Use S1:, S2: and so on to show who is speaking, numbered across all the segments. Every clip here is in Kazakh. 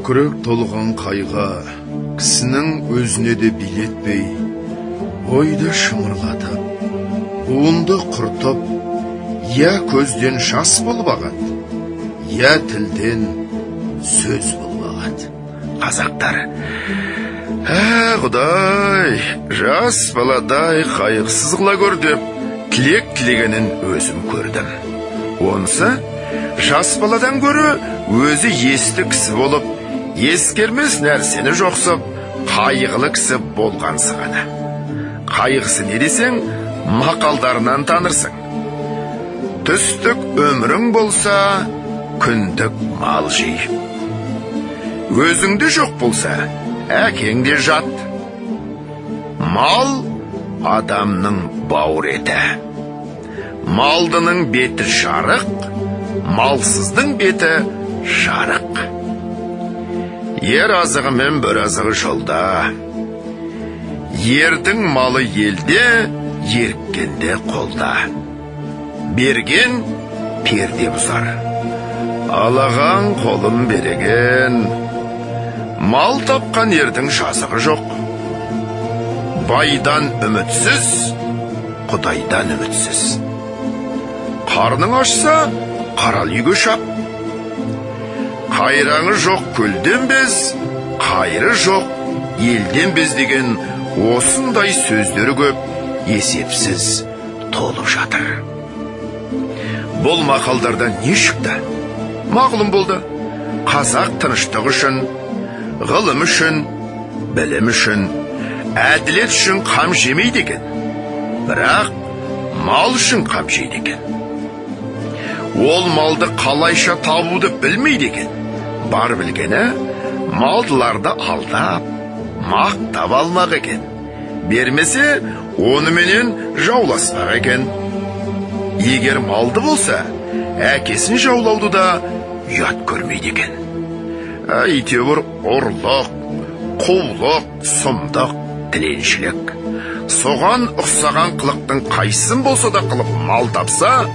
S1: көкірек толған қайға, кісінің өзіне де билетпей, ойды шымырлатып, буынды құртып, я көзден жас болып ағат, я тілден сөз болып ағат. Қазақтар, Құдай, жас баладай қайықсыз қыла көр деп, тілек тілегенін өзім көрдім. Онысы, жас баладан көрі өзі есті кісі болып, ескермес нәрсені жоқсып, қайғылы кісі болғансы ғана. Қайғысы не десең, мақалдарынан танырсың. Түстік өмірің болса, күндік мал жей. Өзіңде жоқ болса, әкеңде жат. Мал адамның бауыр еті. Малдының беті жарық, малсыздың беті жарық. Ер азығы мен бір азығы жолда. Ердің малы елде, еріккенде қолда. Берген перде бұзар, алаған қолын береген. Мал тапқан ердің жазығы жоқ. Байдан үмітсіз, Құдайдан үмітсіз. Қарның ашса, қарал үйге шап. Қайраңы жоқ көлден без, қайры жоқ елден без деген осындай сөздері көп, есепсіз толып жатыр. Бұл мақалдардан не шықты? Мағлұм болды. Қазақ тыныштық үшін, ғылым үшін, білім үшін, әділет үшін қам жемейді екен. Бірақ мал үшін қам жейді екен. Ол малды қалайша табуды білмейді екен. Бар білгені, малдыларды алдап, мақтап алмақ екен. Бермесе, оныменен жауласпақ екен. Егер малды болса, әкесін жаулауды да ұят көрмейді екен. Әйтеуір ұрлық, қулық, сұмдық, тіленшілік. Соған ұқсаған қылықтың қайсын болса да қылып мал тапса,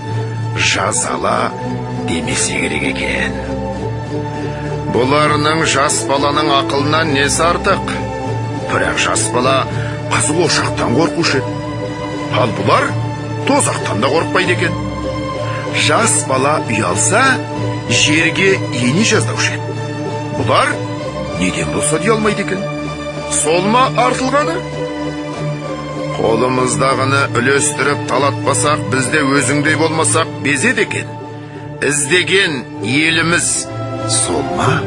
S1: жазала демесе керек екен. Бұларының жас баланың ақылынан несі артық? Бірақ жас бала қызыл ошақтан қорқушы еді. Ал бұлар тозақтан да қорқпайды екен. Жас бала ұялса, жерге ені жаздаушы еді. Бұлар неден болса дей алмайды екен. Сол ма артылғаны? Қолымыздағыны үлестіріп талатпасақ, бізде өзіңдей болмасақ безеді екен. Іздеген еліміз сол ма?